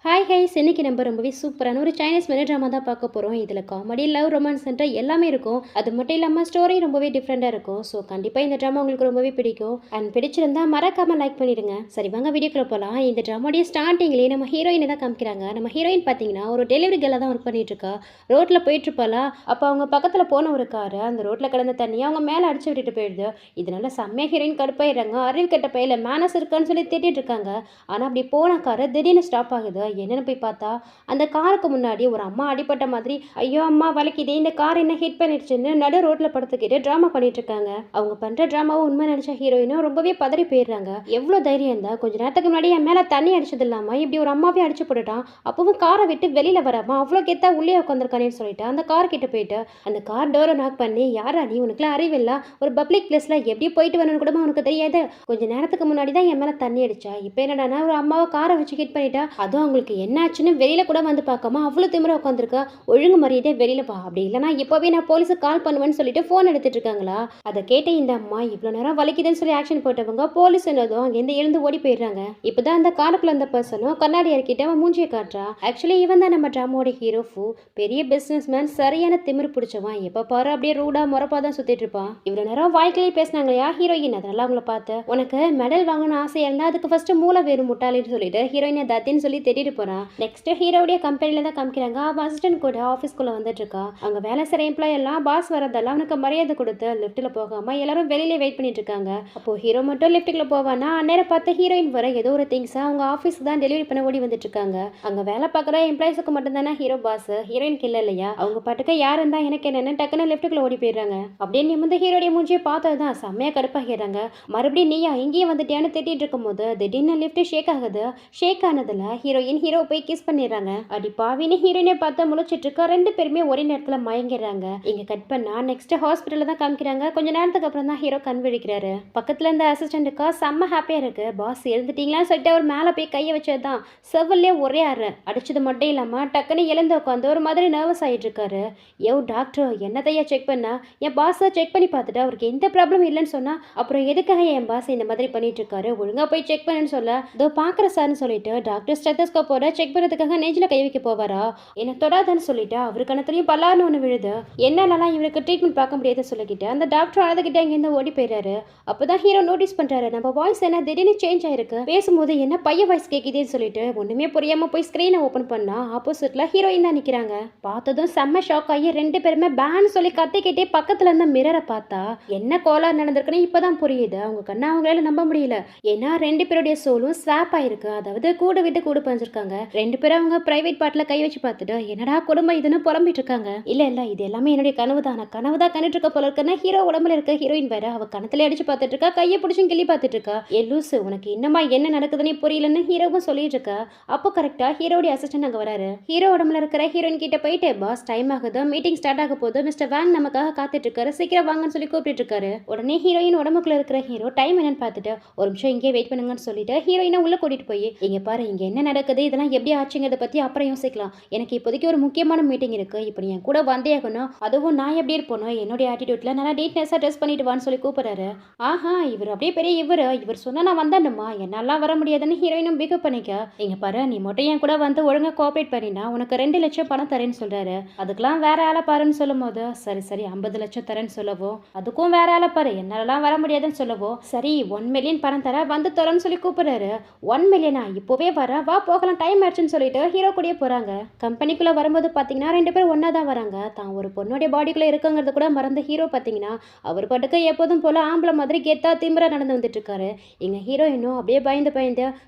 Hi highs இன்னைக்கு நம்ம ரொம்பவே சூப்பரான ஒரு சைனீஸ் மெலோ ட்ராமா தான் பார்க்க போகிறோம். இதில் காமெடி, லவ், ரொமான்ஸ் எல்லாமே இருக்கும். அது மட்டும் இல்லாமல் ஸ்டோரி ரொம்பவே டிஃப்ரெண்ட்டாக இருக்கும். ஸோ கண்டிப்பாக இந்த ட்ராமா உங்களுக்கு ரொம்பவே பிடிக்கும். அண்ட் பிடிச்சிருந்தா மறக்காமல் லைக் பண்ணிடுங்க. சரி வாங்க வீடியோக்குள்ள போகலாம். இந்த ட்ராமாடைய ஸ்டார்டிங்லேயே நம்ம ஹீரோயினை தான் காமிக்கிறாங்க. நம்ம ஹீரோயின் பார்த்தீங்கன்னா ஒரு டெலிவரி கேர்ளாக தான் ஒர்க் பண்ணிட்டு இருக்கா. ரோட்டில் போயிட்டுருப்பாளா, அப்போ அவங்க பக்கத்தில் போன ஒரு காரை அந்த ரோட்டில் கிடந்த தண்ணியை அவங்க மேலே அடிச்சு விட்டுட்டு போயிடுது. இதனால செம்மையாக ஹீரோயின் கடுப்பாயிடுறாங்க. அறிவு கெட்ட பையில மேனஸ் இருக்கான்னு சொல்லி திட்டிட்டு இருக்காங்க. ஆனால் அப்படி போன காரை திடீர்னு ஸ்டாப் ஆகுது. என்னன்னு போய் பார்த்தா அந்த காருக்கு முன்னாடி ஒரு அம்மா அடிபட்ட மாதிரி, ஐயோ அம்மா வலிக்குதே, இந்த கார் என்ன ஹிட் பண்ணிடுச்சுன்னு நடு ரோட்ல படுத்துக்கிட்டு டிராமா பண்ணிட்டு இருக்காங்க. அவங்க பண்ற டிராமாவும் உண்மை நினைச்ச ஹீரோயினும் ரொம்பவே பதறி போயிடுறாங்க. எவ்வளவு தைரியம் இருந்தா கொஞ்ச நேரத்துக்கு முன்னாடி என் மேல தண்ணி அடிச்சது இல்லாம இப்படி ஒரு அம்மாவே அடிச்சு போட்டுட்டான், அப்பவும் காரை விட்டு வெளியில வராம அவ்வளவு கெத்தா உள்ளே உட்காந்துருக்கானேன்னு சொல்லிட்டு அந்த கார் கிட்ட போயிட்டு அந்த கார் டோரை நாக் பண்ணி, யாரா நீ, உனக்குலாம் அறிவில்ல, ஒரு பப்ளிக் பிளேஸ்ல எப்படி போயிட்டு வரணும்னு கூட உனக்கு தெரியாது, கொஞ்ச நேரத்துக்கு முன்னாடி தான் என் மேல தண்ணி அடிச்சா, இப்ப என்னடா ஒரு அம்மாவை காரை வச்சு ஹிட் பண்ணிட்டா, அதுவும் அவங்களுக்கு என்ன ஆச்சுன்னு வெளியில கூட வந்து பார்க்காம அவ்வளோ திமிரா உட்காந்துருக்கா, ஒழுங்கு மரியாதை வெளியில வா, அப்படி இல்லைனா இப்போவே நான் போலீஸுக்கு கால் பண்ணுவேன்னு சொல்லிட்டு ஃபோன் எடுத்துட்டு இருக்காங்களா. அதை கேட்ட இந்த அம்மா இவ்வளோ நேரம் வலிக்குதுன்னு சொல்லி ஆக்ஷன் போட்டவங்க போலீஸ் என்னதும் அங்கேருந்து எழுந்து ஓடி போயிடுறாங்க. இப்போதான் அந்த காருக்குள்ள அந்த பர்சனும் கண்ணாடி இறக்கிட்டு அவன் மூஞ்சியை காட்டுறா. ஆக்சுவலி இவன் தான் நம்ம ட்ராமாவோட ஹீரோ ஃபூ. பெரிய பிசினஸ் மேன், சரியான திமிரு பிடிச்சவன். எப்போ பாரு அப்படியே ரூடா முறப்பா தான் சுத்திட்டு இருப்பான். இவ்வளோ நேரம் வாய்க்கிலேயே பேசினாங்களையா ஹீரோயின், அதனால அவங்கள பார்த்து உனக்கு மெடல் வாங்கணும்னு ஆசையா இருந்தா அதுக்கு ஃபர்ஸ்ட் மூளை வேணும் முட்டாளின்னு சொல்லிட்டு ஹீரோயினை தத்தின்னு சொல்லி தேடிட்டு போறான். நெக்ஸ்ட் ஹீரோடைய கம்பெனில தான் காமிக்கிறாங்க. அவன் அசிஸ்டன்ட் கூட ஆஃபீஸ்க்குள்ள வந்துட்டு இருக்கா. அங்க வேலை செய்கிற எம்ப்ளாய் எல்லாம் பாஸ் வரதெல்லாம் அவனுக்கு மரியாதை கொடுத்து லிஃப்ட்ல போகாம எல்லாரும் வெளியிலே வெயிட் பண்ணிட்டு இருக்காங்க. அப்போ ஹீரோ மட்டும் லிஃப்ட்டுக்குள்ள போவானா, அந்நேரம் பார்த்து ஹீரோயின் வர ஏதோ ஒரு திங்ஸ் அவங்க ஆஃபீஸ்க்கு தான் டெலிவரி பண்ண ஓடி வந்துட்டு இருக்காங்க. அங்க வேலை பார்க்குற எம்ப்ளாயிஸுக்கு மட்டும் தானே ஹீரோ பாஸ், ஹீரோயினுக்கு இல்லை இல்லையா. அவங்க பாட்டுக்கு யார் இருந்தா எனக்கு என்னன்னு டக்குன்னு லிஃப்ட்டுக்குள்ள ஓடி போயிடுறாங்க. அப்படியே நிமிந்த ஹீரோடைய மூஞ்சியை பார்த்ததுதான் செம்மையா கடுப்பாகிறாங்க. மறுபடியும் நீயா இங்கேயே வந்துட்டியான்னு திட்டிட்டு இருக்கும் போது திடீர்னு லிஃப்ட் ஷேக் ஆகுது. ஷேக் ஆனதுல ஹீரோயின் ஹீரோ போய் கிஸ் பண்ணிடுறாங்க. அடி பாவின்னு ஹீரோயினை பார்த்து முழிச்சிட்டு இருக்க ரெண்டு பேருமே ஒரே நேரத்துல மயங்கிடுறாங்க. இங்க கட் பண்ணா நெக்ஸ்ட் ஹாஸ்பிட்டல்ல தான் காமிக்கிறாங்க. கொஞ்ச நேரத்துக்கு அப்புறம் தான் ஹீரோ கண் விழிக்கிறாரு. பக்கத்துல இருந்த அசிஸ்டன்ட்டுக்கா செம்ம ஹாப்பியா இருக்கு. பாஸ் எழுந்துட்டீங்களான்னு சொல்லிட்டு அவர் மேல போய் கையை வச்சதுதான் செவ்வல்லே ஒரே ஆறு அடிச்சது மட்டும் இல்லாம டக்குன்னு எழுந்து உட்காந்து ஒரு மாதிரி நர்வஸ் ஆயிட்டு இருக்காரு. யோ டாக்டர், என்னதையா செக் பண்ணா, என் பாஸை செக் பண்ணி பார்த்துட்டு அவருக்கு எந்த ப்ராப்ளம் இல்லைன்னு சொன்னா அப்புறம் எதுக்காக என் பாஸ் இந்த மாதிரி பண்ணிட்டு இருக்காரு, ஒழுங்கா போய் செக் பண்ணுன்னு சொல்ல இதோ பாக்குற சார்னு சொல்லிட்டு டாக்டர் ஸ்டெத்தோஸ்கோப்போட செக் பண்ணதுக்காக நெஞ்சில கை வைக்க போவாரா. என்ன தொடாதன்னு சொல்லிட்டு அவரு கணத்துலயும் பல்லான்னு ஒன்று விழுது. என்னாலலாம் இவருக்கு ட்ரீட்மெண்ட் பார்க்க முடியாதுன்னு சொல்லிக்கிட்டு அந்த டாக்டர் அழுதுகிட்ட இங்கேருந்து ஓடி போயிடுறாரு. அப்போதான் ஹீரோ நோட்டீஸ் பண்றாரு, நம்ம வாய்ஸ் என்ன திடீர்னு சேஞ்ச் ஆயிருக்கு, பேசும்போது என்ன பைய வாய்ஸ் கேட்குதுன்னு சொல்லிட்டு ஒண்ணுமே புரியாம போய் ஸ்கிரீனை ஓப்பன் பண்ணா ஆப்போசிட்ல ஹீரோயின் தான் நிக்கிறாங்க. பார்த்ததும் செம்ம ஷாக் ஆகி ரெண்டு பேருமே பேன் சொல்லி கத்திக்கிட்டே பக்கத்துல இருந்த மிரரை பார்த்தா என்ன கோளாறு நடந்திருக்குன்னு இப்பதான் புரியுது. அவங்க கண்ணா அவங்களால நம்ப முடியல. ஏன்னா ரெண்டு பேருடைய சோலும் ஸ்வாப் ஆயிருக்கு. அதாவது கூடு விட்டு கூடு பஞ்சிருக்காங்க. ரெண்டு பேரும் அவங்க பிரைவேட் பார்ட்ல கை வச்சு பார்த்துட்டு என்னடா குடும்பம் இதுன்னு புலம்பிட்டு இருக்காங்க. இல்ல இது எல்லாமே என்னுடைய கனவு தான், நான் கனவு தான் கண்டுட்டு இருக்க போல இருக்குன்னா ஹீரோ உடம்புல இருக்க ஹீரோயின் வேற அவ கணத்துல அடிச்சு பார்த்துட்டு இருக்கா, கையை பிடிச்சும் கிள்ளி பார்த்துட்டு இருக்கா. ஏ லூசு, உனக்கு இன்னமா என்ன நடக்குதுன்னு புரியலன்னு ஹீரோவும் சொல்லிட்டு இருக்கா. அப்போ கரெக்டா ஹீரோடைய அசிஸ்டன்ட் அங்க வராரு. ஹீரோ உடம்புல இருக்கிற ஹீரோயின் கிட்ட போயிட்டு, பாஸ் டைம் ஆகுது, மீட்டிங் ஸ்டார்ட் ஆக போது, மிஸ்டர் வேங் நமக்காக காத்துட்டு இருக்காரு, சீக்கிரம் வாங்கன்னு சொல்லி கூப்பிட்டு இருக்காரு. உடனே ஹீரோயின் உடம்புக்குள்ள இருக்கிற ஹீரோ டைம் என்னன்னு பார்த்துட்டு ஒரு நிமிஷம் இங்கே வெயிட் பண்ணுங்கன்னு சொல்லிட்டு ஹீரோயினை உள்ள கூட்டிட்டு போய், இங்க பாரு இங்க என்ன நடக்குது, இதெல்லாம் எப்படி ஆச்சுங்கிறத பத்தி அப்புறம் யோசிக்கலாம், எனக்கு இப்போதைக்கு ஒரு முக்கியமான மீட்டிங் இருக்கு, இப்போ நீ என் கூட வந்தே ஆகணும், அதுவும் நான் எப்படி இருப்போனோ என்னுடைய ஆட்டிடியூட்ல நல்லா டீட்னஸா ட்ரெஸ் பண்ணிட்டு வான்னு சொல்லி கூப்பிடுறாரு. ஆஹா, இவர் அப்படியே பெரிய இவர் சொன்னா நான் வந்தேன்னுமா, என்னாலாம் வர முடியாதுன்னு ஹீரோயினும் பிகப் பண்ணிக்க. இங்க பாரு, நீ மட்டும் என் கூட வந்து ஒழுங்கா கோஆபரேட் பண்ணினா உனக்கு 2 லட்சம் பணம் தரேன்னு சொல்றாரு. அதுக்கெல்லாம் வேற ஆளை பாருன்னு சொல்லும் போது சரி 50 லட்சம் தரேன்னு சொல்லவோ, அதுக்கும் வேற ஆளை பாரு, என்னாலலாம் வர முடியாதுன்னு சொல்லவோ, சரி 1 மில்லியன் பணம் தர வந்து தரேன்னு சொல்லி கூப்பிடுறாரு. 1 மில்லியனா, இப்போவே வர வா போகலாம், டைம் ஆயிடுச்சுன்னு சொல்லிட்டு ஹீரோ கூடயே போறாங்க. கம்பெனிக்குள்ள வரும்போது பாத்தீங்கன்னா ரெண்டு பேரும் ஒன்னா தான் வராங்க. தான் ஒரு பொண்ணுடைய பாடிக்குள்ள இருக்குங்கிறது கூட மறந்த ஹீரோ பாத்தீங்கன்னா அவர் பாட்டுக்கு எப்போதும் போல ஆம்பளை மாதிரி கெத்தா திமிரா நடந்து வந்துட்டு இருக்காரு. எங்க ஹீரோயினும் அப்படியே பயந்து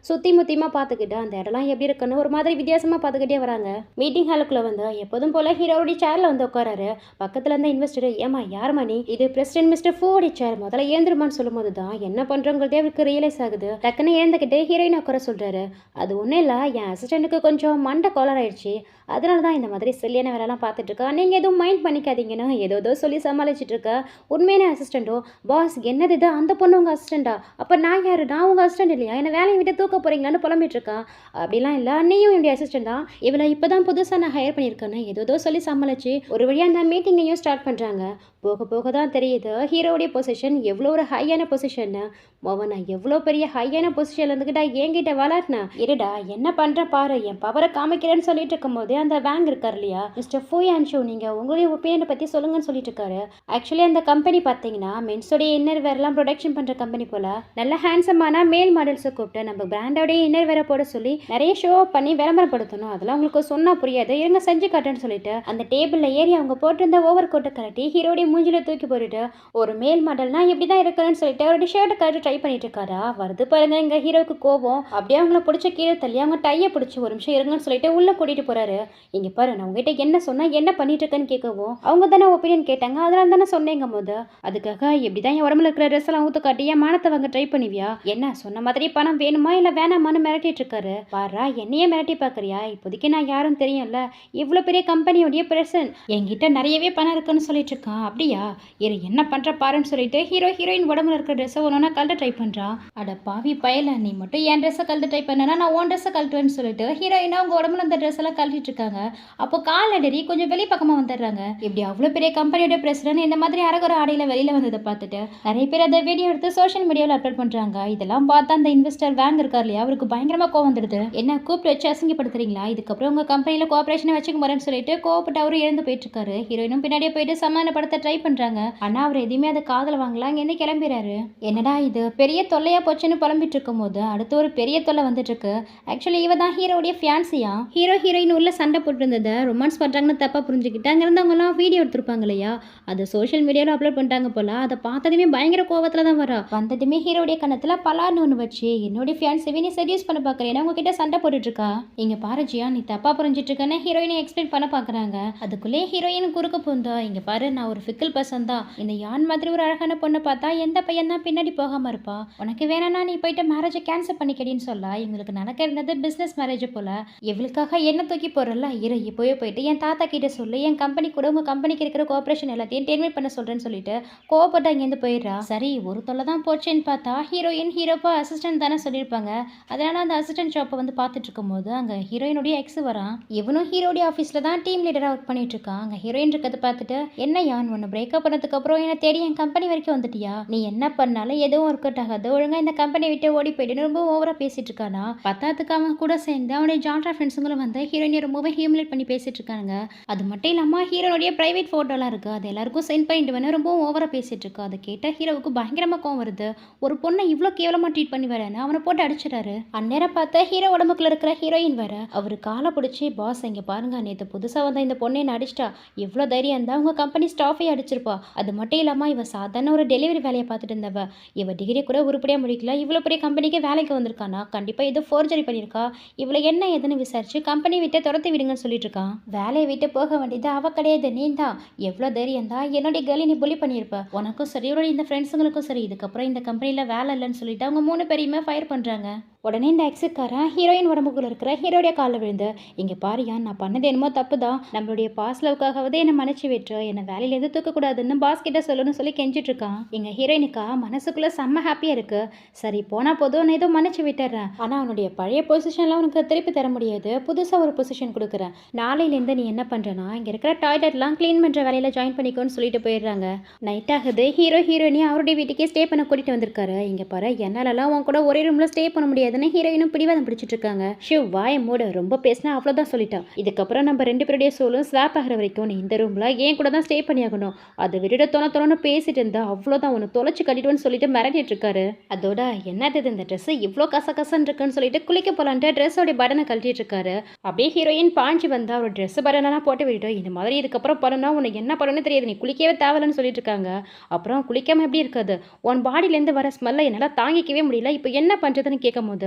சுத்தி முத்தியமா பாத்துக்கிட்டு அந்த இடம்லாம் எப்படி இருக்குன்னு ஒரு மாதிரி வித்தியாசமா பாத்துக்கிட்டே வராங்க. மீட்டிங் ஹாலுக்குள்ள வந்து எப்போதும் போல ஹீரோடைய சேர்ல வந்து உட்காராரு. பக்கத்துல இருந்த இன்வெஸ்டர், ஏமா யாருமா நீ, இது பிரசிடென்ட் மிஸ்டர் ஃபோடி சேர், முதல்ல ஏந்திரமான்னு சொல்லும் போதுதான் என்ன பண்றோங்கிறதே அவருக்கு ரியலைஸ் ஆகுது. டக்குன்னு எழுந்துக்கிட்டு ஹீரோயின் உட்கார சொல்றாரு. அது ஒன்றும் இல்லை, என் அசிஸ்டண்ட்டுக்கு கொஞ்சம் மண்டை கோளார் ஆயிடுச்சு, அதனால தான் இந்த மாதிரி சில்லியான வேலைலாம் பார்த்துட்டு இருக்கா, நீங்கள் எதுவும் மைண்ட் பண்ணிக்காதீங்கன்னு ஏதோ சொல்லி சமாளிச்சுட்டு இருக்கா. உண்மையான அசிஸ்டண்ட்டோ, பாஸ் என்னது இது, அந்த பொண்ணு உங்கள் அசிஸ்டண்டா, அப்போ நான் யாரு, நான் உங்கள் அசிஸ்டண்ட் இல்லையா, என்னை வேலையை விட்டு தூக்க போகிறீங்களான்னு புலம்பிட்டு இருக்கா. அப்படிலாம் இல்லை, நீயும் என்னுடைய அசிஸ்டண்ட் தான், இவளை இப்போ தான் புதுசாக நான் ஹையர் பண்ணியிருக்கேன்னு ஏதோ சொல்லி சமாளிச்சு ஒரு வழியாக அந்த மீட்டிங்கையும் ஸ்டார்ட் பண்ணுறாங்க. போக போக தான் தெரியுது ஹீரோடைய பொசிஷன் எவ்வளோ ஒரு ஹையான பொசிஷன்னு. மோவன், நான் எவ்வளோ பெரிய ஹையான பொசிஷன்ல இருந்துக்கிட்டா என்கிட்ட விளாட்னா இருடா, என்ன பண்ணுறேன் பாரு, என் பவரை காமிக்கிறேன்னு சொல்லிட்டு இருக்கும்போது அந்த வேங் இருக்கார் இல்லையா மிஸ்டர் ஃபூயான்ஷோ, நீங்கள் உங்களுடைய ஒப்பீனியனை பற்றி சொல்லுங்கன்னு சொல்லிட்டு இருக்காரு. ஆக்சுவலி அந்த கம்பெனி பார்த்தீங்கன்னா மென்ஸோடைய இன்னர் வேர்லாம் ப்ரொடக்ஷன் பண்ணுற கம்பெனி போல் நல்ல ஹேண்ட்ஸமான மேல் மாடல்ஸை கூப்பிட்டு நம்ம பிராண்டோடைய இன்னர் வேரை போட சொல்லி நிறைய ஷோ பண்ணி விளம்பரப்படுத்தணும். அதெல்லாம் உங்களுக்கு சொன்னால் புரியாது, இருங்க செஞ்சு காட்டுன்னு சொல்லிட்டு அந்த டேபிளில் ஏறி அவங்க போட்டிருந்த ஓவர் கோட்டை கலட்டி ஹீரோடைய மூஞ்சில தூக்கி போட்டுட்டு ஒரு மேல் மாடல்னா இப்படி தான் இருக்கிறேன்னு சொல்லிட்டு அவருடைய ஷர்ட்டை கலட்டி ட்ரை பண்ணிட்டு இருக்காரா. வருது பாருங்க எங்கள் ஹீரோவுக்கு கோபம். அப்படியே அவங்கள பிடிச்ச கீழே தள்ளி அவங்க டையை பிடிச்சி ஒரு நிமிஷம் இருங்கன்னு சொல்லிட்டு உள்ளே கூட்டிட்டு போறாரு. இங்கே பாரு, நான் உங்ககிட்ட என்ன சொன்னால் என்ன பண்ணிட்டு இருக்கேன்னு கேட்கவும் அவங்க தானே ஒப்பீனியன் கேட்டாங்க, அதனால தானே சொன்னேங்க போது. அதுக்காக எப்படிதான் என் உடம்புல இருக்கிற ட்ரெஸ் எல்லாம் ஊத்து காட்டி என் மானத்தை வாங்க ட்ரை பண்ணுவியா? என்ன சொன்ன மாதிரி பணம் வேணுமா இல்லை வேணாமான்னு மிரட்டிட்டு இருக்காரு. பாரா, என்னையே மிரட்டி பார்க்குறியா? இப்போதைக்கு நான் யாரும் தெரியும்ல, இவ்வளோ பெரிய கம்பெனியோடைய பிரசன்ட், என்கிட்ட நிறையவே பணம் இருக்குன்னு சொல்லிட்டு இருக்கான். அப்படியா, இரு என்ன பண்ற பாருன்னு சொல்லிட்டு ஹீரோயின் உடம்புல இருக்கிற ட்ரெஸ்ஸை ஒன்றா கழட்ட ட்ரை பண்றான். அட பாவி பயல, நீ மட்டும் என் ட்ரெஸ்ஸை கழட்ட ட்ரை பண்ணனா நான் ஓன் ட்ரெஸ்ஸை கழட்டுவேன்னு சொல்லிட்டு ஹீரோயினா அவங்க உடம்புல அந்த ட்ரெஸ் எல்லாம் கழட்டிட்டு இருக்காங்க. அப்போ காலடரி கொஞ்சம் வெளி பக்கமாக வந்துடுறாங்க. இப்படி அவ்வளோ பெரிய கம்பெனியோட பிரசிடன்ட் இந்த மாதிரி அரகுற ஆடையில் வெளியில வந்ததை பார்த்துட்டு நிறைய பேர் அதை வீடியோ எடுத்து சோஷியல் மீடியாவில் அப்லோட் பண்றாங்க. இதெல்லாம் பார்த்தா அந்த இன்வெஸ்டர் வேங் இருக்கார் இல்லையா, அவருக்கு பயங்கரமா கோவம் வந்துடுது. என்ன கூப்பிட்டு வச்சு அசிங்கப்படுத்துறீங்களா? இதுக்கப்புறம் உங்க கம்பெனியில் கோஆபரேஷனை வச்சுக்க போறேன்னு சொல்லிட்டு கோவப்பட்டு அவரு இறந்து போயிட்டு இருக்காரு. ஹீரோயினும் பின்னாடியே போயிட்டு சமாதானப்படுத்த ட்ரை பண்றாங்க. ஆனா அவர் எதுவுமே அதை காதல வாங்கலாம், இங்கேருந்து கிளம்பிடுறாரு. என்னடா இது பெரிய தொல்லையா போச்சுன்னு புலம்பிட்டு இருக்கும் போது அடுத்து ஒரு பெரிய தொல்லை வந்துட்டு இருக்கு. ஆக்சுவலி இவ தான் ஹீரோடைய ஃபியான்சியா. ஹீரோயின் உள்ள சண்டை போட்டு இருந்ததை ரொமான்ஸ் பண்றாங்கன்னு தப்பா புரிஞ்சுக்கிட்டு அங்க இருந்தவங்கலாம் வீடியோ எடுத்திருப்பாங்க இல்லையா, அதை சோஷியல் மீடியாவில் அப்லோட் பண்ணிட்டாங்க போல. அதை பார்த்ததுமே பயங்கர கோவத்துல தான் வரா. வந்ததுமே ஹீரோடைய கணத்துல பலான்னு ஒன்று வச்சு என்னுடைய ஃபியான்சிவை நீ செடியூஸ் பண்ண பாக்குறேன், உங்ககிட்ட சண்டை போட்டுட்டு இருக்கா. இங்க பாரு ஜியா, நீ தப்பா புரிஞ்சிட்டு இருக்கன்னு ஹீரோயினை எக்ஸ்பிளைன் பண்ண பாக்குறாங்க. அதுக்குள்ளே ஹீரோயின் குறுக்க போந்தா, இங்க பாரு நான் ஒரு ஃபிக்கல் பர்சன் தான், இந்த யான் மாதிரி ஒரு அழகான பொண்ணை பார்த்தா எந்த பையன் தான் பின்னாடி போகாம இருப்பா, உனக்கு வேணா நீ போயிட்டு மேரேஜை கேன்சல் பண்ணிக்கடின்னு சொல்ல. இவங்களுக்கு நடக்க இருந்தது பிசினஸ் மேரேஜ் போல. இவளுக்காக என்ன தூக்கி போறல, இரு இப்போயே போயிட்டு என் தாத்தா கிட்ட சொல்லு, என் கம்பெனி கூட உங்க கம்பெனிக்கு இருக்கிற கோஆபரேஷன் எல்லாத்தையும் டெர்மினேட் பண்ண சொல்றேன்னு சொல்லிட்டு கோவப்பட்டு அங்கேருந்து போயிடுறா. சரி ஒரு தொல்லை தான் போச்சுன்னு பார்த்தா ஹீரோயின் ஹீரோப்பா அசிஸ்டன்ட் தானே சொல்லியிருப்பாங்க. அதனால அந்த அசிஸ்டன்ட் ஷாப்பை வந்து பார்த்துட்டு இருக்கும் போது அங்க ஹீரோயினுடைய எக்ஸ் வரான். இவனும் ஹீரோடைய ஆஃபீஸ்ல தான் டீம் லீடரா ஒர்க் பண்ணிட்டு இருக்கான். அங்க ஹீரோயின் இருக்கிறத பார்த்துட்டு என்ன யான் ஒன்று பிரேக்கப் பண்ணதுக்கு அப்புறம் என்ன தேடி என் கம்பெனி வரைக்கும் வந்துட்டியா, நீ என்ன பண்ணாலும் எதுவும் ஒர்க் அவுட் ஆகாது, ஒழுங்கா இந்த கம்பெனி விட்டு ஓடி போயிட்டு ரொம்ப ஓவரா பேசிட்டு இருக்கானா. பத்தாத்துக்கு அவன் கூட சேர்ந்து அவனுடைய ஜான்ட்ரா ஃப்ரெண்ட்ஸுங்களும் வந்து ஹீரோயினை ரொம்பவே ஹியூமிலேட் பண்ணி பேசிட்டு இருக்காங்க. அது மட்டும் இல்லாம ஹீரோனுடைய பிரைவேட் போட்டோலாம் இருக்கு, அது எல்லாருக்கும் சென்ட் பண்ணிட்டு வந்து ரொம்ப ஓவரா பேசிட்டு இருக்கு. அதை கேட்ட ஹீரோவுக்கு பயங்கரமா கோவம் வருது. ஒரு பொண்ணை இவ்வளோ கேவலமா ட்ரீட் பண்ணி வரேன்னு அவனை போட்டு அடிச்சிடாரு. அந்நேரம் பார்த்த ஹீரோ உடம்புக்குள்ள இருக்கிற ஹீரோயின் வேற அவரு காலை பிடிச்சி, பாஸ் இங்க பாருங்க, நேற்று புதுசா வந்த இந்த பொண்ணை என்ன அடிச்சிட்டா, எவ்வளோ தைரியம் இருந்தா உங்க கம்பெனி ஸ்டாஃபே அடிச்சிருப்பா. அது மட்டும் இல்லாம இவ சாதாரண ஒரு டெலிவரி வேலையை பார்த்துட்டு இருந்தவ, இவ டிகிரி கூட உருப்படியா முடிக்கல, இவ்வளோ பெரிய கம்பெனிக்கு வேலைக்கு வந்திருக்கானா, கண்டிப்பா ஏதோ ஃபோர்ஜரி பண்ணியிருக்கா. இவ்வளோ என்ன எதுன்னு விசாரிச்சு கம்பெனி விட்டு துரத்தி விடுங்கன்னு சொல்லிட்டு இருக்கான். வேலையை விட்டு போக வேண்டியது அவ கிடையாது, நீ தான். எவ்வளோ தைரியம் தான் என்னுடைய கேர்ளை நீ புலி பண்ணியிருப்ப. உனக்கும் சரி இவரோட இந்த ஃப்ரெண்ட்ஸுங்களுக்கும் சரி இதுக்கப்புறம் இந்த கம்பெனியில் வேலை இல்லைன்னு சொல்லிட்டு அவங்க 3 பேரையுமே ஃபயர் பண்ணுறாங்க. உடனே இந்த எக்ஸுக்காரன் ஹீரோயின் உடம்புக்குள்ள இருக்கிற ஹீரோடைய காலில் விழுந்து, இங்கே பாரியா நான் பண்ணது என்னமோ தப்பு தான், நம்மளுடைய பாஸ் லவ்க்காகவே என்னை மன்னிச்சு விட்டு என்னை வேலையிலேருந்து தூக்கக்கூடாதுன்னு பாஸ் கிட்ட சொல்லணும்னு சொல்லி கெஞ்சிட்டு இருக்கான். எங்கள் ஹீரோயினுக்கா மனசுக்குள்ளே செம்ம ஹாப்பியாக இருக்கு. சரி போனால் போதும் நான் ஏதோ மன்னிச்சு விட்டுறேன், ஆனால் அவனுடைய பழைய பொசிஷன்லாம் உனக்கு திருப்பி தர முடியாது, புதுசாக ஒரு பொசிஷன் கொடுக்குறேன். நாளையிலேருந்து நீ என்ன பண்ணுறனா இங்கே இருக்கிற டாய்லெட்லாம் க்ளீன் பண்ணுற வேலையில் ஜாயின் பண்ணிக்கோன்னு சொல்லிட்டு போயிடுறாங்க. நைட் ஆகுது. ஹீரோயினி அவருடைய வீட்டுக்கே ஸ்டே பண்ண கூட்டிகிட்டு வந்திருக்காரு. இங்கே பாரு என்னாலலாம் உன் கூட ஒரே ரூமில் ஸ்டே பண்ண முடியாது. ஹீரோயினும் பிடிவாதம் பிடிச்சிட்டு இருக்காங்க. ஷிவ் வாய மூட, ரொம்ப பேசினா அவ்வளோதான் சொல்லிட்டான். இதுக்கப்புறம் நம்ம 2 பேருடைய சோலும் ஸ்வாப் ஆகிற வரைக்கும் நீ இந்த ரூம்ல ஏன் கூட தான் ஸ்டே பண்ணி ஆகணும். அதை விட தொண பேசிட்டு இருந்தா அவ்வளோதான், உன்னை தொலைச்சு கட்டிடுவேன்னு சொல்லிட்டு மிரட்டிட்டு இருக்காரு. அதோட என்னது இந்த ட்ரெஸ் இவ்வளோ கசகசன்னு இருக்குன்னு சொல்லிட்டு குளிக்க போலான்ட்டு ட்ரெஸ்ஸோடைய பட்டனை கழட்டிட்டு இருக்காரு. அப்படியே ஹீரோயின் பாஞ்சு வந்தா ஒரு ட்ரெஸ் பட்டனெல்லாம் போட்டு விட்டோம். இந்த மாதிரி இதுக்கப்புறம் பண்ணா உனக்கு என்ன பண்ணணும்னு தெரியாது, நீ குளிக்கவே தேவையில்லைன்னு சொல்லிட்டு இருக்காங்க. அப்புறம் குளிக்காம எப்படி இருக்காது, உன் பாடியிலேருந்து வர ஸ்மெல்லை என்னால் தாங்கிக்கவே முடியல, இப்போ என்ன பண்ணுறதுன்னு கேட்கும் போது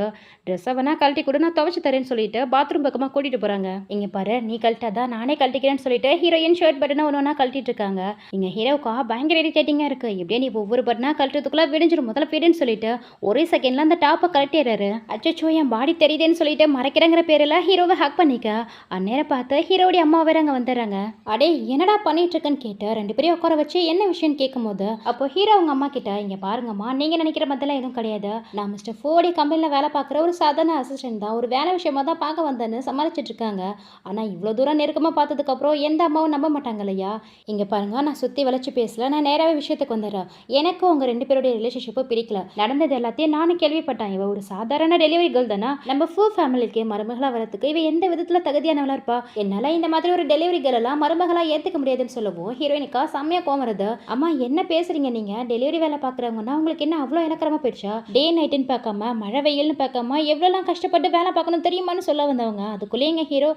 ட்ரெஸ்ஸை வேணா கழட்டி கூட நான் துவைச்சு தரேன்னு சொல்லிட்டு பாத்ரூம் பக்கமாக கூட்டிட்டு போறாங்க. இங்க பாரு நீ கழட்டாதான் நானே கழட்டிக்கிறேன்னு சொல்லிட்டு ஹீரோயின் ஷர்ட் பட்டனை ஒன்று கழட்டிட்டு இருக்காங்க. இங்க ஹீரோக்கா பயங்கர இரிட்டேட்டிங்கா இருக்கு. எப்படியே நீ ஒவ்வொரு பட்டனா கழட்டுறதுக்குள்ள விடிஞ்சிரும், முதல்ல விடுன்னு சொல்லிட்டு ஒரே செகண்ட்ல அந்த டாப்பை கழட்டிடுறாரு. அச்சோ என் பாடி தெரியுதுன்னு சொல்லிட்டு மறைக்கிறங்கிற பேரில் ஹீரோவை ஹக் பண்ணிக்க. அந்நேரம் பார்த்து ஹீரோடைய அம்மா வேற அங்கே வந்துடுறாங்க. அடே என்னடா பண்ணிட்டு இருக்கேன்னு கேட்டு 2 பேரையும் உட்கார வச்சு என்ன விஷயம்னு கேட்கும் போது அப்போ ஹீரோ அவங்க அம்மா கிட்ட, இங்க பாருங்கம்மா நீங்க நினைக்கிற மாதிரிலாம் எதுவும் கிடையாது, நான் மிஸ்டர் ஃபோடி கம்பெனியில் வேலை வேலை பார்க்குற ஒரு சாதாரண அசிஸ்டன்ட் தான், ஒரு வேலை விஷயமா தான் பார்க்க வந்தேன்னு சமாளிச்சுட்டு இருக்காங்க. ஆனால் இவ்வளோ தூரம் நெருக்கமாக பார்த்ததுக்கப்புறம் எந்த அம்மாவும் நம்ப மாட்டாங்க இல்லையா? இங்கே பாருங்க, நான் சுற்றி வளைச்சு பேசல, நான் நேராகவே விஷயத்துக்கு வந்துடுறேன். எனக்கும் உங்கள் 2 பேருடைய ரிலேஷன்ஷிப்பை பிடிக்கல. நடந்தது எல்லாத்தையும் நானும் கேள்விப்பட்டேன். இவ ஒரு சாதாரண டெலிவரி கேர்ள் தானா, நம்ம ஃபுல் ஃபேமிலிக்கு மருமகளாக வரதுக்கு இவ எந்த விதத்தில் தகுதியானவளா இருப்பா? என்னால் இந்த மாதிரி ஒரு டெலிவரி கேர்ள் எல்லாம் மருமகளாக ஏற்றுக்க முடியாதுன்னு சொல்லவும் ஹீரோயினுக்கா செம்மையாக கோவம் வருது. அம்மா என்ன பேசுறீங்க நீங்கள்? டெலிவரி வேலை பார்க்குறவங்கன்னா உங்களுக்கு என்ன அவ்வளோ இலக்கரமாக போயிடுச்சா? டே நைட்டுன்னு பார்க்காம மழை வெயில்னு பார்க்காம எவ்வளோலாம் கஷ்டப்பட்டு வேலை பார்க்கணும் தெரியுமான்னு சொல்ல வந்தவங்க. அதுக்குள்ளே எங்கள் ஹீரோ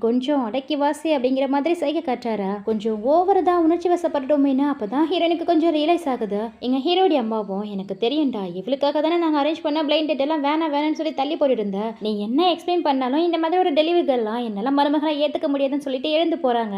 கொஞ்சம் அடக்கி வாசி அப்படிங்கிற மாதிரி சைகை காட்டுறாரா? கொஞ்சம் ஓவர் தான் உணர்ச்சி வசப்பட்டுட்டோமேனா. அப்பதான் ஹீரோனுக்கு கொஞ்சம் ரியலைஸ் ஆகுது. எங்க ஹீரோடைய அம்மாவும் எனக்கு தெரியும்டா, இவளுக்காக தானே நாங்கள் அரேஞ்ச் பண்ண பிளைண்ட் டேட் எல்லாம் வேணாம்னு சொல்லி தள்ளி போட்டுட்டு இருந்தேன். நீ என்ன எக்ஸ்பிளைன் பண்ணாலும் இந்த மாதிரி ஒரு டெலிவரி கேர்லாம் என்னால மருமகளை ஏத்துக்க முடியாதுன்னு சொல்லிட்டு எழுந்து போனாங்க.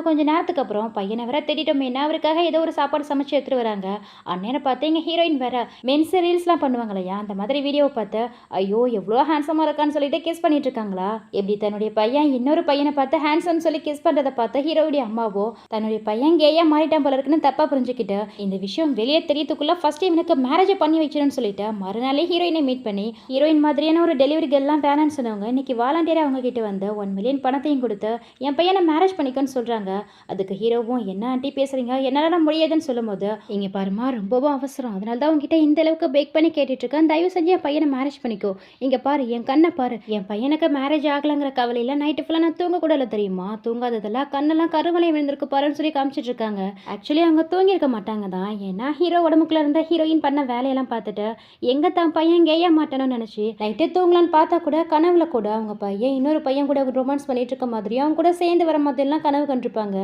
கொஞ்ச நேரத்துக்கு அப்புறம் பையனை வேற தேடிட்டோமேனா அவருக்காக ஏதோ ஒரு சாப்பாடு சமைச்சு எடுத்துட்டு வராங்க. அண்ணனை பார்த்து எங்க ஹீரோயின் வேற மென்ஸ் ரீல்ஸ்லாம் பண்ணுவாங்க இல்லையா, அந்த மாதிரி வீடியோவை பார்த்து ஐயோ எவ்வளோ ஹேண்ட்ஸமா இருக்கான்னு சொல்லிட்டு கிஸ் பண்ணிட்டு இருக்காங்களா? எப்படி தன்னுடைய பையன் இன்னொரு பையனை பார்த்து ஹேண்ட்ஸம் சொல்லி கிஸ் பண்றதை பார்த்து ஹீரோவுடைய அம்மாவோ தன்னுடைய பையன் கேயா மாறிட்டான் போல இருக்குன்னு தப்பா புரிஞ்சுக்கிட்டு இந்த விஷயம் வெளியே தெரியத்துக்குள்ள ஃபர்ஸ்ட் இவனுக்கு மேரேஜ் பண்ணி வச்சிருன்னு சொல்லிட்டு மறுநாளே ஹீரோயினை மீட் பண்ணி ஹீரோயின் மாதிரியான ஒரு டெலிவரி கேர்லாம் வேணான்னு சொன்னவங்க இன்னைக்கு வாலண்டியரா அவங்க கிட்ட வந்து 1 மில்லியன் பணத்தையும் கொடுத்து என் பையனை மேரேஜ் பண்ணிக்கன்னு சொல்றாங்க. அதுக்கு ஹீரோவும் என்ன ஆண்டி பேசுறீங்க, என்னால முடியாதுன்னு சொல்லும் போது இங்க பாருமா ரொம்பவும் அவசரம், அதனால தான் உங்ககிட்ட இந்த அளவுக்கு பேக் பண்ணி கேட்டுட்டு இருக்கேன், தயவு செஞ்சு என் பையனை மேரேஜ் பண்ணிக்கோ. இங்க பாரு என் கண்ணை பாரு, என் பையனுக்கு மேரேஜ் ஆகலங்கிற கவலையில நைட்டு ஃபுல்லாக நான் தூங்க கூட இல்லை தெரியுமா, தூங்காததெல்லாம் கண்ணெல்லாம் கருவலையும் விழுந்திருக்கு பாருன்னு சொல்லி காமிச்சிட்டு இருக்காங்க. ஆக்சுவலி அவங்க தூங்கியிருக்க மாட்டாங்க தான், ஏன்னா ஹீரோ உடம்புக்குள்ள இருந்த ஹீரோயின் பண்ண வேலையெல்லாம் பார்த்துட்டு எங்க தான் பையன் கேயா மாட்டானோன்னு நினைச்சு நைட்டு தூங்கலான்னு பார்த்தா கூட கனவுல கூட அவங்க பையன் இன்னொரு பையன் கூட ரொமான்ஸ் பண்ணிட்டு இருக்க மாதிரி அவங்க கூட சேர்ந்து வர மாதிரி எல்லாம் கனவு கண்டிருப்பாங்க.